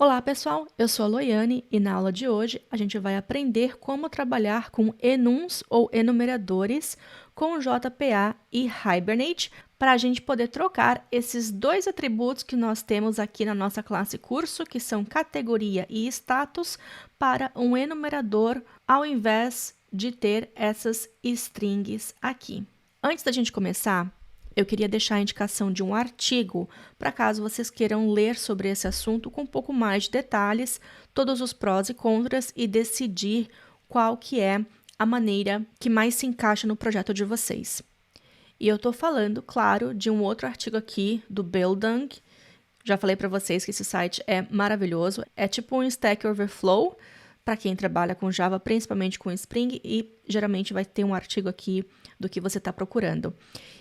Olá pessoal, eu sou a Loiane e na aula de hoje a gente vai aprender como trabalhar com enums ou enumeradores com JPA e Hibernate para a gente poder trocar esses dois atributos que nós temos aqui na nossa classe curso, que são categoria e status, para um enumerador ao invés de ter essas strings aqui. Antes da gente começar, eu queria deixar a indicação de um artigo para caso vocês queiram ler sobre esse assunto com um pouco mais de detalhes, todos os prós e contras e decidir qual que é a maneira que mais se encaixa no projeto de vocês. E eu estou falando, claro, de um outro artigo aqui do Bildung. Já falei para vocês que esse site é maravilhoso, é tipo um Stack Overflow para quem trabalha com Java, principalmente com Spring, e geralmente vai ter um artigo aqui do que você está procurando.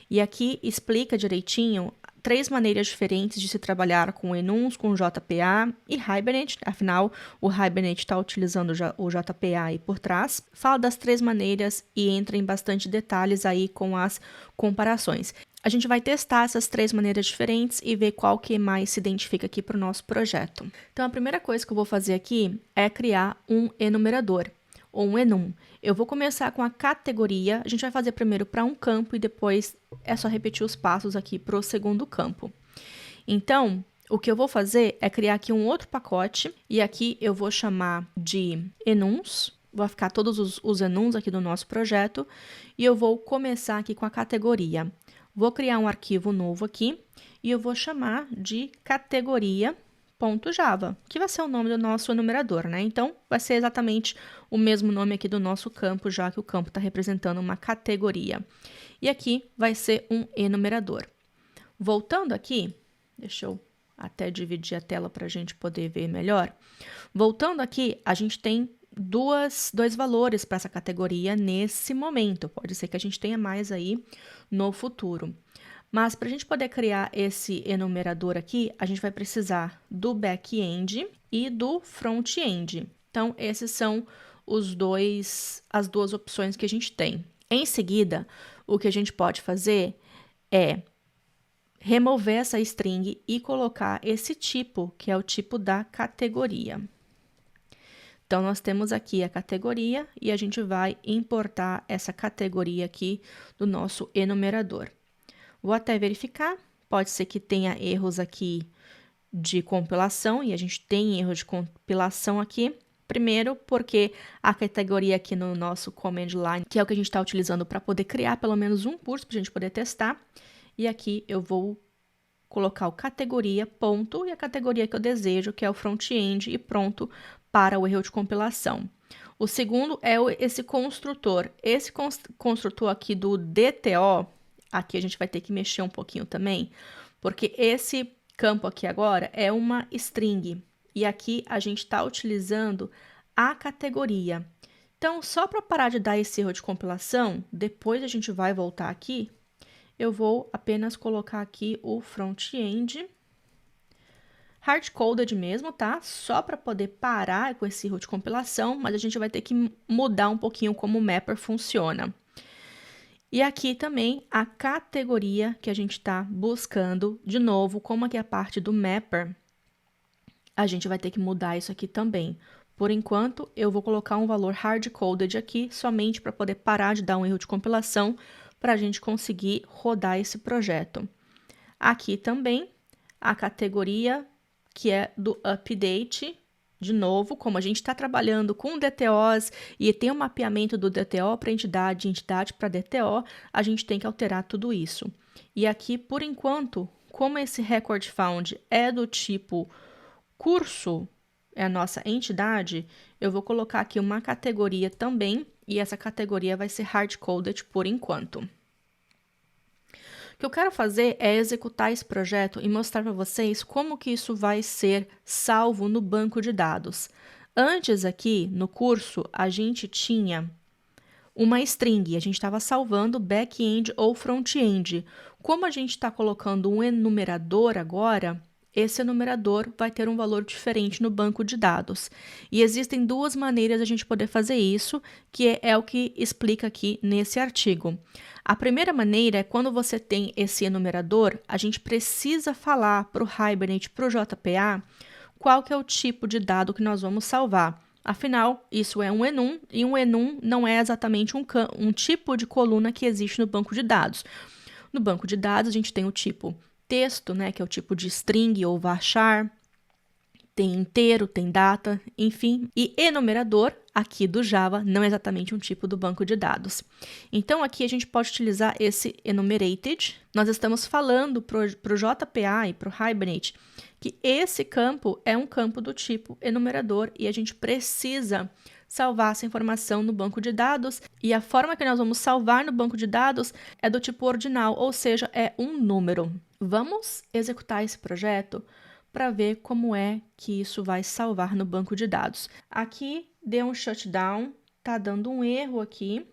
E aqui explica direitinho 3 maneiras diferentes de se trabalhar com enums, com JPA e Hibernate. Afinal, o Hibernate está utilizando o JPA aí por trás. Fala das 3 maneiras e entra em bastante detalhes aí com as comparações. A gente vai testar essas 3 maneiras diferentes e ver qual que mais se identifica aqui para o nosso projeto. Então, a primeira coisa que eu vou fazer aqui é criar um enumerador, ou um enum. Eu vou começar com a categoria, a gente vai fazer primeiro para um campo e depois é só repetir os passos aqui para o segundo campo. Então, o que eu vou fazer é criar aqui um outro pacote e aqui eu vou chamar de enums. Vou ficar todos os enums aqui do nosso projeto e eu vou começar aqui com a categoria. Vou criar um arquivo novo aqui e eu vou chamar de categoria.java, que vai ser o nome do nosso enumerador, né? Então, vai ser exatamente o mesmo nome aqui do nosso campo, já que o campo está representando uma categoria. E aqui vai ser um enumerador. Voltando aqui, deixa eu até dividir a tela para a gente poder ver melhor. Voltando aqui, a gente tem dois valores para essa categoria nesse momento. Pode ser que a gente tenha mais aí no futuro. Mas para a gente poder criar esse enumerador aqui, a gente vai precisar do back-end e do front-end. Então, esses são as duas opções que a gente tem. Em seguida, o que a gente pode fazer é remover essa string e colocar esse tipo, que é o tipo da categoria. Então, nós temos aqui a categoria e a gente vai importar essa categoria aqui do nosso enumerador. Vou até verificar, pode ser que tenha erros aqui de compilação, e a gente tem erro de compilação aqui. Primeiro, porque a categoria aqui no nosso command line, que é o que a gente está utilizando para poder criar pelo menos um curso, para a gente poder testar. E aqui eu vou colocar o categoria, ponto, e a categoria que eu desejo, que é o front-end, e pronto para o erro de compilação. O segundo é esse construtor. Esse construtor aqui do DTO, aqui a gente vai ter que mexer um pouquinho também, porque esse campo aqui agora é uma string, e aqui a gente está utilizando a categoria. Então, só para parar de dar esse erro de compilação, depois a gente vai voltar aqui, eu vou apenas colocar aqui o front-end, hard-coded mesmo, tá? Só para poder parar com esse erro de compilação, mas a gente vai ter que mudar um pouquinho como o mapper funciona. E aqui também a categoria que a gente está buscando, de novo, como aqui é a parte do mapper, a gente vai ter que mudar isso aqui também. Por enquanto, eu vou colocar um valor hard-coded aqui, somente para poder parar de dar um erro de compilação, para a gente conseguir rodar esse projeto. Aqui também, a categoria que é do update, de novo, como a gente está trabalhando com DTOs e tem um mapeamento do DTO para entidade, entidade para DTO, a gente tem que alterar tudo isso. E aqui, por enquanto, como esse record found é do tipo curso, é a nossa entidade, eu vou colocar aqui uma categoria também, e essa categoria vai ser hard-coded por enquanto. O que eu quero fazer é executar esse projeto e mostrar para vocês como que isso vai ser salvo no banco de dados. Antes aqui, no curso, a gente tinha uma string, a gente estava salvando back-end ou front-end. Como a gente está colocando um enumerador agora, esse enumerador vai ter um valor diferente no banco de dados. E existem 2 maneiras de a gente poder fazer isso, que é o que explica aqui nesse artigo. A primeira maneira é quando você tem esse enumerador, a gente precisa falar para o Hibernate, para o JPA, qual que é o tipo de dado que nós vamos salvar. Afinal, isso é um enum, e um enum não é exatamente um tipo de coluna que existe no banco de dados. No banco de dados, a gente tem o tipo texto, né, que é o tipo de string ou varchar, tem inteiro, tem data, enfim. E enumerador, aqui do Java, não é exatamente um tipo do banco de dados. Então, aqui a gente pode utilizar esse enumerated. Nós estamos falando para o JPA e para o Hibernate que esse campo é um campo do tipo enumerador e a gente precisa salvar essa informação no banco de dados. E a forma que nós vamos salvar no banco de dados é do tipo ordinal, ou seja, é um número. Vamos executar esse projeto para ver como é que isso vai salvar no banco de dados. Aqui deu um shutdown, tá dando um erro aqui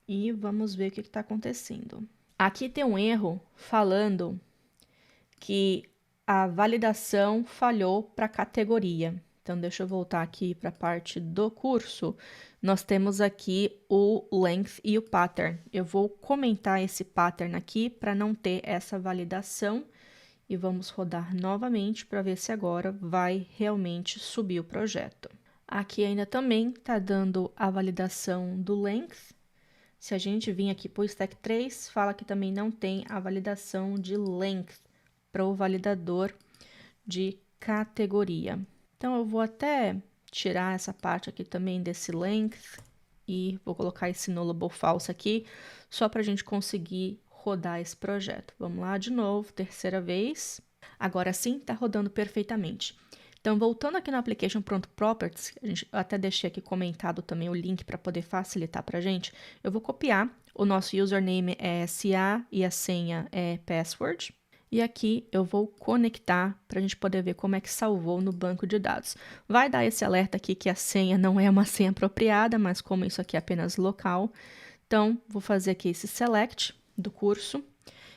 e vamos ver o que está acontecendo. Aqui tem um erro falando que a validação falhou para a categoria. Então, deixa eu voltar aqui para a parte do curso. Nós temos aqui o length e o pattern. Eu vou comentar esse pattern aqui para não ter essa validação. E vamos rodar novamente para ver se agora vai realmente subir o projeto. Aqui ainda também está dando a validação do length. Se a gente vir aqui para o stack 3, fala que também não tem a validação de length para o validador de categoria. Então, eu vou até tirar essa parte aqui também desse length e vou colocar esse nullable false aqui, só para a gente conseguir rodar esse projeto. Vamos lá de novo, terceira vez. Agora sim, está rodando perfeitamente. Então, voltando aqui no Application Pronto Properties, eu até deixei aqui comentado também o link para poder facilitar para a gente. Eu vou copiar, o nosso username é SA e a senha é password. E aqui eu vou conectar para a gente poder ver como é que salvou no banco de dados. Vai dar esse alerta aqui que a senha não é uma senha apropriada, mas como isso aqui é apenas local, então vou fazer aqui esse select do curso.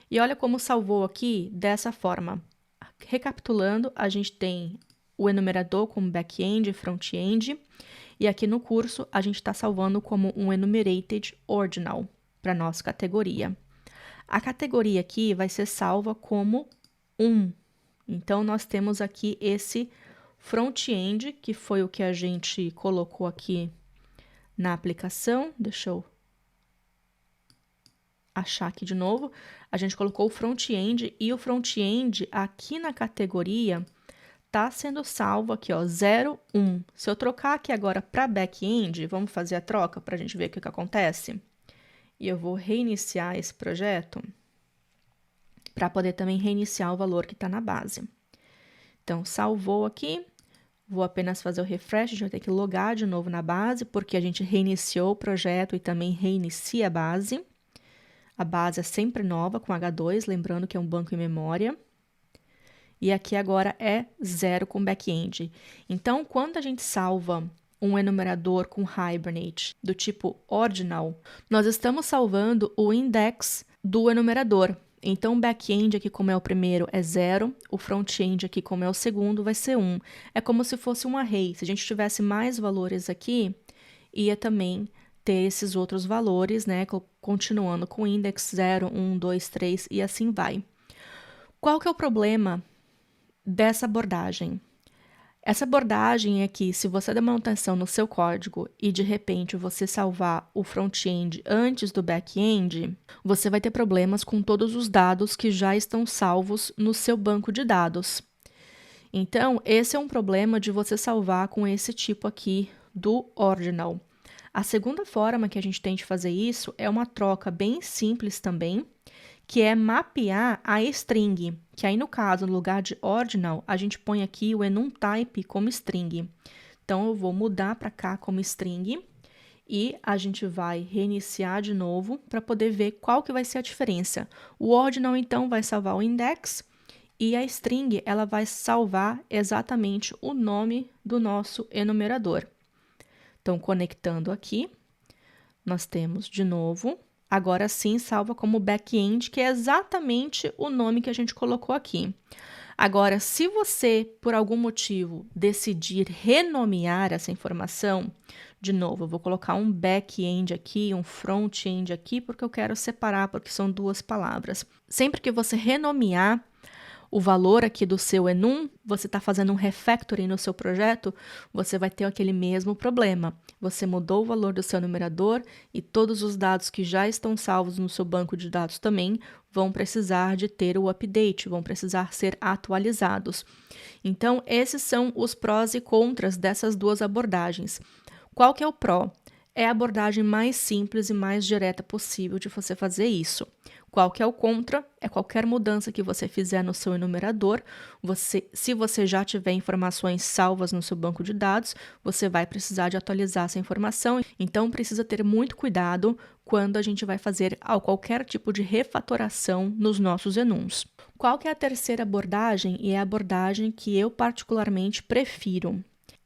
E olha como salvou aqui dessa forma. Recapitulando, a gente tem o enumerador como back-end e front-end. E aqui no curso, a gente está salvando como um enumerated ordinal para a nossa categoria. A categoria aqui vai ser salva como 1. Então, nós temos aqui esse front-end, que foi o que a gente colocou aqui na aplicação. Deixa eu achar aqui de novo. A gente colocou o front-end e o front-end aqui na categoria está sendo salvo aqui, ó, 0, 1. Se eu trocar aqui agora para back-end, vamos fazer a troca para a gente ver o que acontece? E eu vou reiniciar esse projeto para poder também reiniciar o valor que está na base. Então, salvou aqui, vou apenas fazer o refresh, a gente vai ter que logar de novo na base, porque a gente reiniciou o projeto e também reinicia a base. A base é sempre nova, com H2, lembrando que é um banco em memória. E aqui agora é 0 com back-end. Então, quando a gente salva um enumerador com Hibernate do tipo ordinal, nós estamos salvando o index do enumerador. Então, o back-end aqui, como é o primeiro, é 0. O front-end aqui, como é o segundo, vai ser 1. É como se fosse um array. Se a gente tivesse mais valores aqui, ia também ter esses outros valores, né? Continuando com index 0, 1, 2, 3 e assim vai. Qual que é o problema dessa abordagem? Essa abordagem é que, se você der manutenção no seu código e, de repente, você salvar o front-end antes do back-end, você vai ter problemas com todos os dados que já estão salvos no seu banco de dados. Então, esse é um problema de você salvar com esse tipo aqui do ordinal. A segunda forma que a gente tem de fazer isso é uma troca bem simples também, que é mapear a string, que aí no caso, no lugar de ordinal, a gente põe aqui o enumType como string. Então, eu vou mudar para cá como string e a gente vai reiniciar de novo para poder ver qual que vai ser a diferença. O ordinal, então, vai salvar o index e a string, ela vai salvar exatamente o nome do nosso enumerador. Então, conectando aqui, nós temos de novo. Agora sim, salva como back-end, que é exatamente o nome que a gente colocou aqui. Agora, se você, por algum motivo, decidir renomear essa informação, de novo, eu vou colocar um back-end aqui, um front-end aqui, porque eu quero separar, porque são duas palavras. Sempre que você renomear o valor aqui do seu enum, você está fazendo um refactoring no seu projeto, você vai ter aquele mesmo problema. Você mudou o valor do seu enumerador e todos os dados que já estão salvos no seu banco de dados também vão precisar de ter o update, vão precisar ser atualizados. Então, esses são os prós e contras dessas duas abordagens. Qual que é o pró? É a abordagem mais simples e mais direta possível de você fazer isso. Qual que é o contra? É qualquer mudança que você fizer no seu enumerador, se você já tiver informações salvas no seu banco de dados, você vai precisar de atualizar essa informação. Então, precisa ter muito cuidado quando a gente vai fazer qualquer tipo de refatoração nos nossos enums. Qual que é a terceira abordagem? E é a abordagem que eu particularmente prefiro.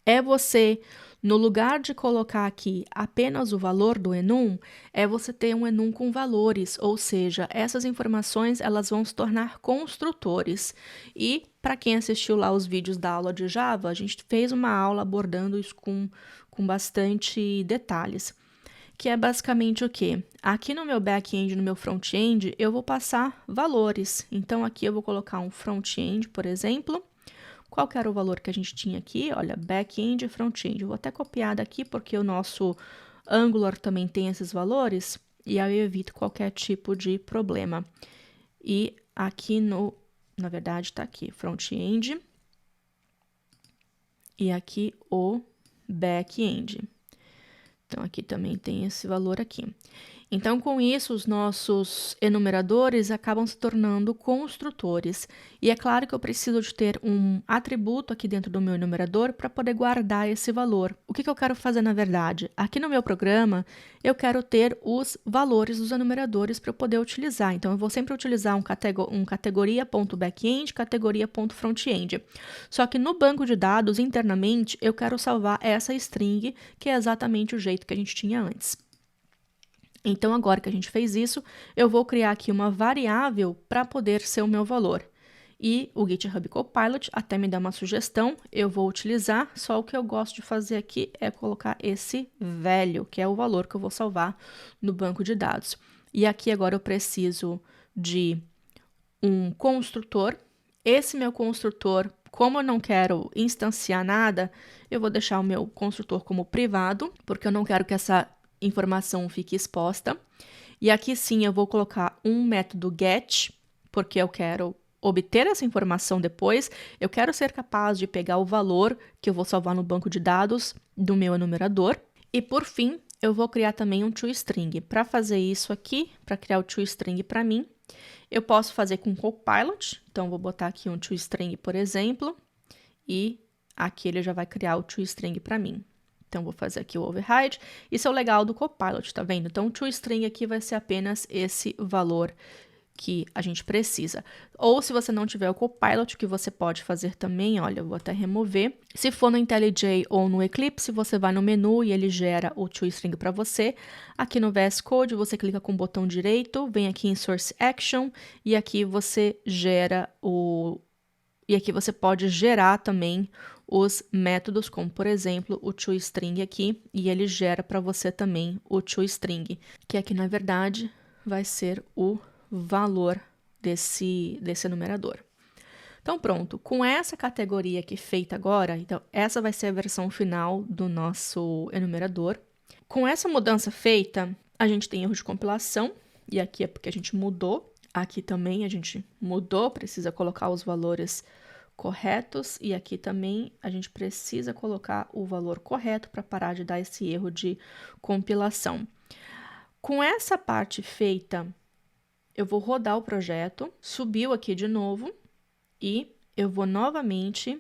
É você, no lugar de colocar aqui apenas o valor do enum, é você ter um enum com valores, ou seja, essas informações elas vão se tornar construtores. E para quem assistiu lá os vídeos da aula de Java, a gente fez uma aula abordando isso com bastante detalhes. Que é basicamente o quê? Aqui no meu back-end, no meu front-end, eu vou passar valores. Então, aqui eu vou colocar um front-end, por exemplo. Qual que era o valor que a gente tinha aqui? Olha, back-end e front-end. Eu vou até copiar daqui, porque o nosso Angular também tem esses valores, e aí eu evito qualquer tipo de problema. E aqui na verdade, está aqui, front-end, e aqui o back-end. Então, aqui também tem esse valor aqui. Então, com isso, os nossos enumeradores acabam se tornando construtores. E é claro que eu preciso de ter um atributo aqui dentro do meu enumerador para poder guardar esse valor. O que eu quero fazer, na verdade? Aqui no meu programa, eu quero ter os valores dos enumeradores para eu poder utilizar. Então, eu vou sempre utilizar um categoria.backend, categoria.frontend. Só que no banco de dados, internamente, eu quero salvar essa string, que é exatamente o jeito que a gente tinha antes. Então, agora que a gente fez isso, eu vou criar aqui uma variável para poder ser o meu valor. E o GitHub Copilot até me dá uma sugestão, eu vou utilizar, só o que eu gosto de fazer aqui é colocar esse value, que é o valor que eu vou salvar no banco de dados. E aqui agora eu preciso de um construtor. Esse meu construtor, como eu não quero instanciar nada, eu vou deixar o meu construtor como privado, porque eu não quero que essa informação fique exposta. E aqui sim eu vou colocar um método get, porque eu quero obter essa informação depois. Eu quero ser capaz de pegar o valor que eu vou salvar no banco de dados do meu enumerador. E por fim, eu vou criar também um toString. Para fazer isso aqui, para criar o toString para mim, eu posso fazer com Copilot. Então, vou botar aqui um toString, por exemplo, e aqui ele já vai criar o toString para mim. Então, vou fazer aqui o override. Isso é o legal do Copilot, tá vendo? Então, o toString aqui vai ser apenas esse valor que a gente precisa. Ou se você não tiver o Copilot, o que você pode fazer também, olha, eu vou até remover. Se for no IntelliJ ou no Eclipse, você vai no menu e ele gera o toString para você. Aqui no VS Code, você clica com o botão direito, vem aqui em Source Action e aqui você gera E aqui você pode gerar também os métodos, como por exemplo o toString aqui, e ele gera para você também o toString, que aqui na verdade vai ser o valor desse enumerador. Então pronto, com essa categoria aqui feita agora, então essa vai ser a versão final do nosso enumerador. Com essa mudança feita, a gente tem erro de compilação, e aqui é porque a gente mudou. Aqui também a gente mudou, precisa colocar os valores corretos, e aqui também a gente precisa colocar o valor correto para parar de dar esse erro de compilação. Com essa parte feita, eu vou rodar o projeto, subiu aqui de novo, e eu vou novamente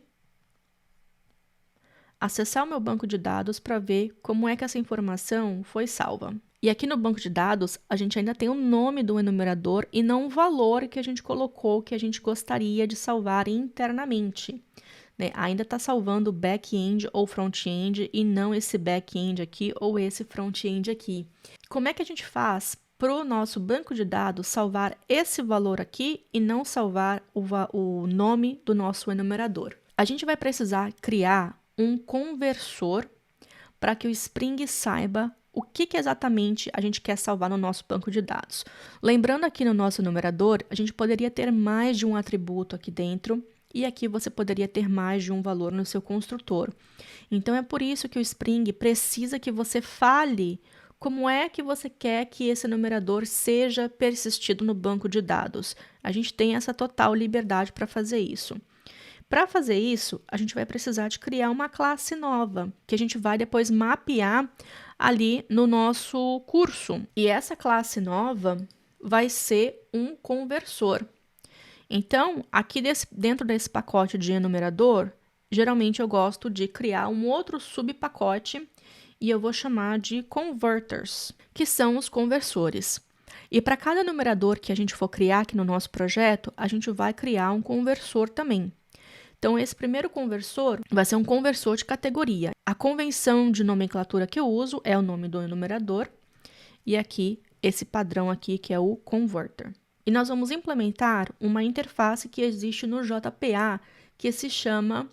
acessar o meu banco de dados para ver como é que essa informação foi salva. E aqui no banco de dados, a gente ainda tem o nome do enumerador e não o valor que a gente colocou que a gente gostaria de salvar internamente. Né? Ainda está salvando back-end ou front-end e não esse back-end aqui ou esse front-end aqui. Como é que a gente faz para o nosso banco de dados salvar esse valor aqui e não salvar o nome do nosso enumerador? A gente vai precisar criar um conversor para que o Spring saiba o que exatamente a gente quer salvar no nosso banco de dados. Lembrando aqui no nosso enumerador, a gente poderia ter mais de um atributo aqui dentro, e aqui você poderia ter mais de um valor no seu construtor. Então, é por isso que o Spring precisa que você fale como é que você quer que esse enumerador seja persistido no banco de dados. A gente tem essa total liberdade para fazer isso. Para fazer isso, a gente vai precisar de criar uma classe nova, que a gente vai depois mapear ali no nosso curso. E essa classe nova vai ser um conversor. Então, aqui dentro desse pacote de enumerador, geralmente eu gosto de criar um outro subpacote e eu vou chamar de converters, que são os conversores. E para cada enumerador que a gente for criar aqui no nosso projeto, a gente vai criar um conversor também. Então, esse primeiro conversor vai ser um conversor de categoria. A convenção de nomenclatura que eu uso é o nome do enumerador e aqui, esse padrão aqui que é o converter. E nós vamos implementar uma interface que existe no JPA que se chama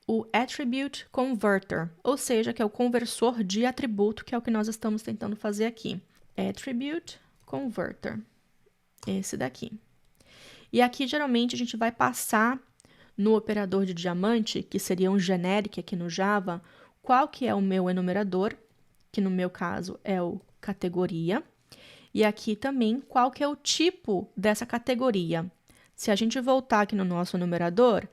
o Attribute Converter, ou seja, que é o conversor de atributo, que é o que nós estamos tentando fazer aqui. Attribute Converter, esse daqui. E aqui, geralmente, a gente vai passar no operador de diamante, que seria um generic aqui no Java, qual que é o meu enumerador, que no meu caso é o categoria, e aqui também qual que é o tipo dessa categoria. Se a gente voltar aqui no nosso enumerador,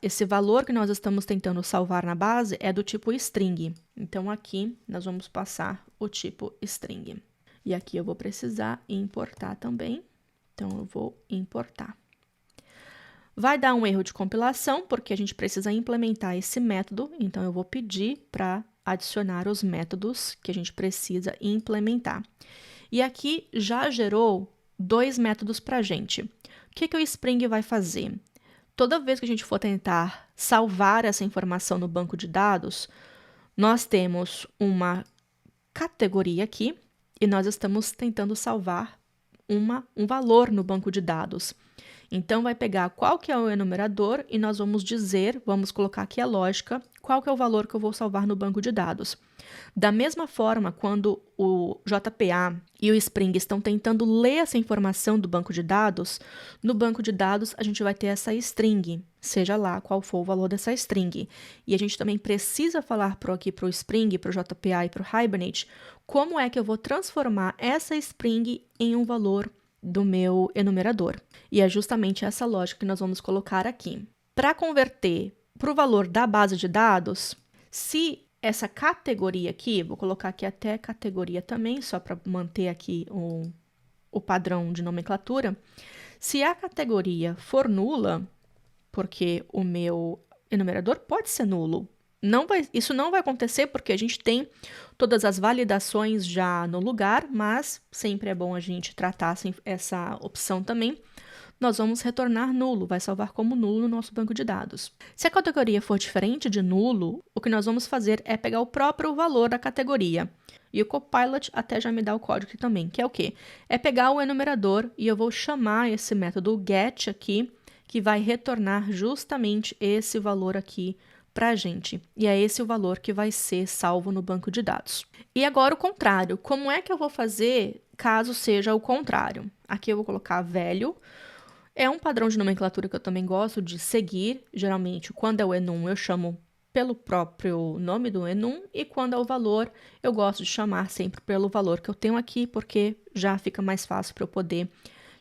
esse valor que nós estamos tentando salvar na base é do tipo string. Então, aqui nós vamos passar o tipo string. E aqui eu vou precisar importar também, então eu vou importar. Vai dar um erro de compilação, porque a gente precisa implementar esse método, então eu vou pedir para adicionar os métodos que a gente precisa implementar. E aqui já gerou 2 métodos para a gente. O que o Spring vai fazer? Toda vez que a gente for tentar salvar essa informação no banco de dados, nós temos uma categoria aqui e nós estamos tentando salvar um valor no banco de dados. Então, vai pegar qual que é o enumerador e nós vamos dizer, vamos colocar aqui a lógica, qual que é o valor que eu vou salvar no banco de dados. Da mesma forma, quando o JPA e o Spring estão tentando ler essa informação do banco de dados, no banco de dados a gente vai ter essa string, seja lá qual for o valor dessa string. E a gente também precisa falar aqui para o Spring, para o JPA e para o Hibernate, como é que eu vou transformar essa string em um valor do meu enumerador. E é justamente essa lógica que nós vamos colocar aqui. Para converter para o valor da base de dados, se essa categoria aqui, vou colocar aqui até categoria também, só para manter aqui o padrão de nomenclatura, se a categoria for nula, porque o meu enumerador pode ser nulo, isso não vai acontecer porque a gente tem todas as validações já no lugar, mas sempre é bom a gente tratar essa opção também. Nós vamos retornar nulo, vai salvar como nulo no nosso banco de dados. Se a categoria for diferente de nulo, o que nós vamos fazer é pegar o próprio valor da categoria. E o Copilot até já me dá o código aqui também, que é o quê? É pegar o enumerador e eu vou chamar esse método get aqui, que vai retornar justamente esse valor aqui para a gente. E é esse o valor que vai ser salvo no banco de dados. E agora o contrário. Como é que eu vou fazer caso seja o contrário? Aqui eu vou colocar velho. É um padrão de nomenclatura que eu também gosto de seguir. Geralmente, quando é o enum, eu chamo pelo próprio nome do enum. E quando é o valor, eu gosto de chamar sempre pelo valor que eu tenho aqui, porque já fica mais fácil para eu poder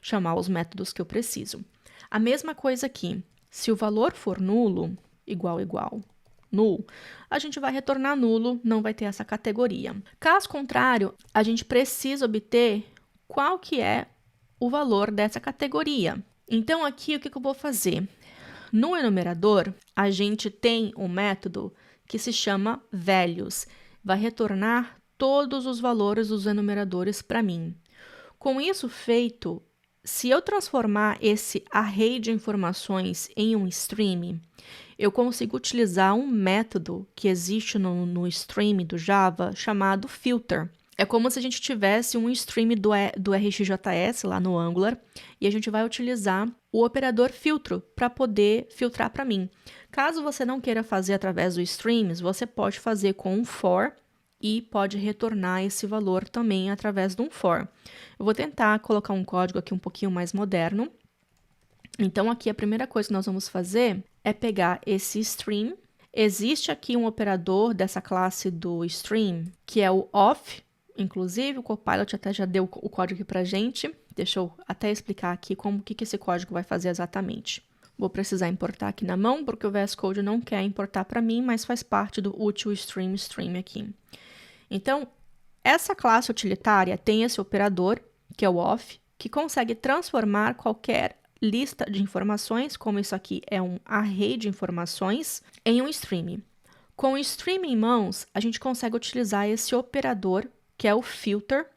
chamar os métodos que eu preciso. A mesma coisa aqui. Se o valor for nulo, igual, null, a gente vai retornar nulo, não vai ter essa categoria. Caso contrário, a gente precisa obter qual que é o valor dessa categoria. Então, aqui, o que eu vou fazer? No enumerador, a gente tem um método que se chama values. Vai retornar todos os valores dos enumeradores para mim. Com isso feito, se eu transformar esse array de informações em um stream, eu consigo utilizar um método que existe no stream do Java chamado filter. É como se a gente tivesse um stream do RxJS lá no Angular e a gente vai utilizar o operador filtro para poder filtrar para mim. Caso você não queira fazer através do streams, você pode fazer com um for e pode retornar esse valor também através de um for. Eu vou tentar colocar um código aqui um pouquinho mais moderno. Então, aqui a primeira coisa que nós vamos fazer é pegar esse stream. Existe aqui um operador dessa classe do stream, que é o of. Inclusive, o Copilot até já deu o código aqui para a gente. Deixa eu até explicar aqui o que esse código vai fazer exatamente. Vou precisar importar aqui na mão, porque o VS Code não quer importar para mim, mas faz parte do útil stream aqui. Então, essa classe utilitária tem esse operador, que é o of, que consegue transformar qualquer lista de informações, como isso aqui é um array de informações, em um stream. Com o stream em mãos, a gente consegue utilizar esse operador, que é o filter,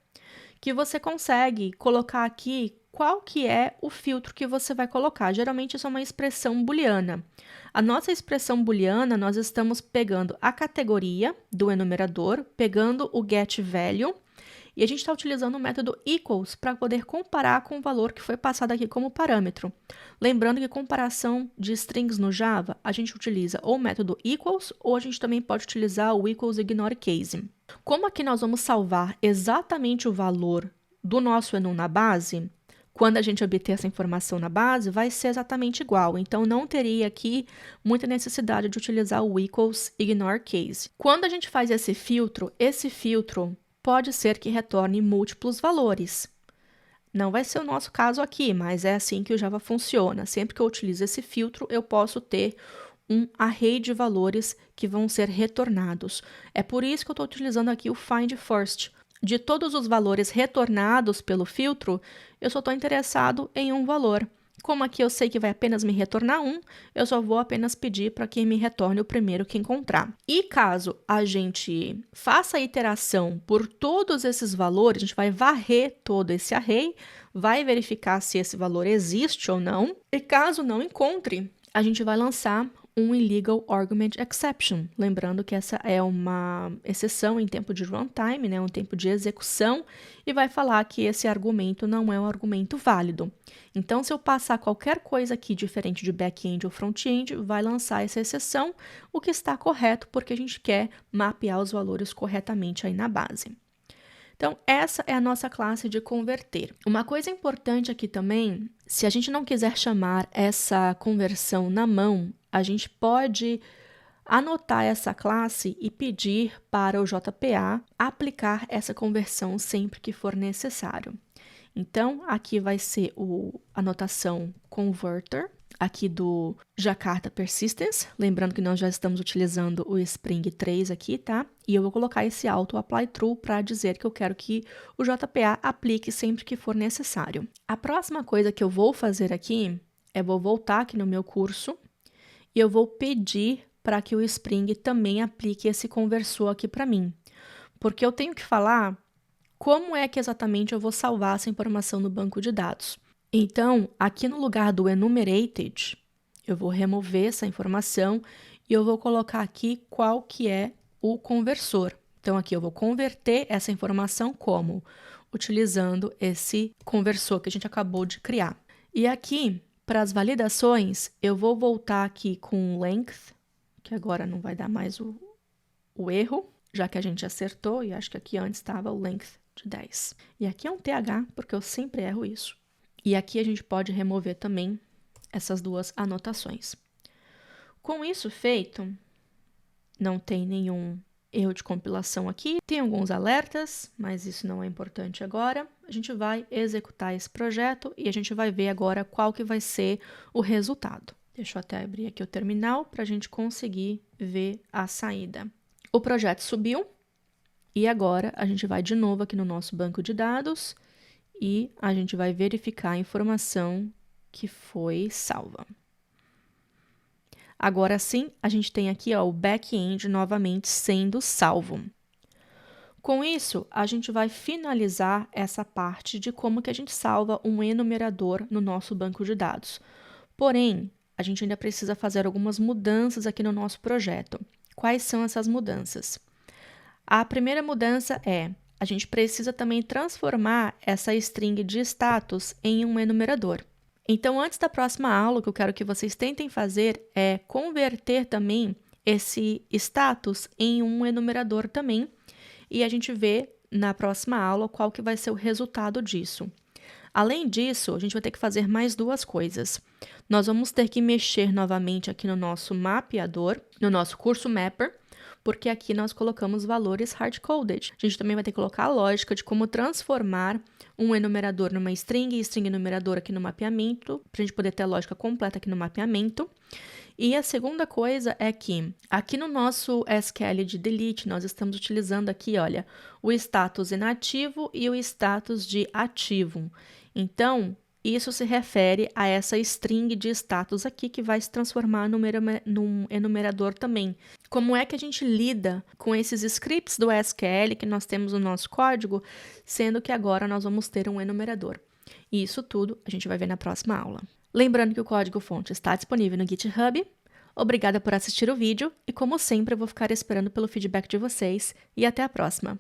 que você consegue colocar aqui qual que é o filtro que você vai colocar. Geralmente isso é uma expressão booleana. A nossa expressão booleana, nós estamos pegando a categoria do enumerador, pegando o getValue, e a gente está utilizando o método equals para poder comparar com o valor que foi passado aqui como parâmetro. Lembrando que comparação de strings no Java, a gente utiliza ou o método equals, ou a gente também pode utilizar o equals ignore case. Como aqui nós vamos salvar exatamente o valor do nosso enum na base, quando a gente obter essa informação na base, vai ser exatamente igual. Então, não teria aqui muita necessidade de utilizar o equals ignore case. Quando a gente faz esse filtro pode ser que retorne múltiplos valores. Não vai ser o nosso caso aqui, mas é assim que o Java funciona. Sempre que eu utilizo esse filtro, eu posso ter um array de valores que vão ser retornados. É por isso que eu estou utilizando aqui o find first. De todos os valores retornados pelo filtro, eu só estou interessado em um valor. Como aqui eu sei que vai apenas me retornar um, eu só vou apenas pedir para que me retorne o primeiro que encontrar. E caso a gente faça a iteração por todos esses valores, a gente vai varrer todo esse array, vai verificar se esse valor existe ou não, e caso não encontre, a gente vai lançar um illegal argument exception, lembrando que essa é uma exceção em tempo de runtime, né, um tempo de execução, e vai falar que esse argumento não é um argumento válido. Então, se eu passar qualquer coisa aqui diferente de back-end ou front-end, vai lançar essa exceção, o que está correto, porque a gente quer mapear os valores corretamente aí na base. Então, essa é a nossa classe de converter. Uma coisa importante aqui também, se a gente não quiser chamar essa conversão na mão, a gente pode anotar essa classe e pedir para o JPA aplicar essa conversão sempre que for necessário. Então, aqui vai ser a anotação converter, aqui do Jakarta Persistence, lembrando que nós já estamos utilizando o Spring 3 aqui, tá? E eu vou colocar esse auto apply true para dizer que eu quero que o JPA aplique sempre que for necessário. A próxima coisa que eu vou fazer aqui é vou voltar aqui no meu curso e eu vou pedir para que o Spring também aplique esse conversor aqui para mim, porque eu tenho que falar como é que exatamente eu vou salvar essa informação no banco de dados. Então, aqui no lugar do enumerated, eu vou remover essa informação e eu vou colocar aqui qual que é o conversor. Então, aqui eu vou converter essa informação como? Utilizando esse conversor que a gente acabou de criar. E aqui, para as validações, eu vou voltar aqui com length, que agora não vai dar mais o erro, já que a gente acertou, e acho que aqui antes estava o length de 10. E aqui é um TH, porque eu sempre erro isso. E aqui a gente pode remover também essas duas anotações. Com isso feito, não tem nenhum erro de compilação aqui. Tem alguns alertas, mas isso não é importante agora. A gente vai executar esse projeto e a gente vai ver agora qual que vai ser o resultado. Deixa eu até abrir aqui o terminal para a gente conseguir ver a saída. O projeto subiu e agora a gente vai de novo aqui no nosso banco de dados e a gente vai verificar a informação que foi salva. Agora sim, a gente tem aqui ó, o back-end novamente sendo salvo. Com isso, a gente vai finalizar essa parte de como que a gente salva um enumerador no nosso banco de dados. Porém, a gente ainda precisa fazer algumas mudanças aqui no nosso projeto. Quais são essas mudanças? A primeira mudança é a gente precisa também transformar essa string de status em um enumerador. Então, antes da próxima aula, o que eu quero que vocês tentem fazer é converter também esse status em um enumerador também. e a gente vê na próxima aula qual que vai ser o resultado disso. Além disso, a gente vai ter que fazer mais duas coisas. Nós vamos ter que mexer novamente aqui no nosso mapeador, no nosso curso Mapper, porque aqui nós colocamos valores hard-coded. A gente também vai ter que colocar a lógica de como transformar um enumerador numa string e string enumerador aqui no mapeamento, para a gente poder ter a lógica completa aqui no mapeamento. E a segunda coisa é que aqui no nosso SQL de delete, nós estamos utilizando aqui, olha, o status inativo e o status de ativo. Então, isso se refere a essa string de status aqui que vai se transformar num enumerador também. Como é que a gente lida com esses scripts do SQL que nós temos no nosso código, sendo que agora nós vamos ter um enumerador? E isso tudo a gente vai ver na próxima aula. Lembrando que o código-fonte está disponível no GitHub. Obrigada por assistir o vídeo e, como sempre, eu vou ficar esperando pelo feedback de vocês e até a próxima!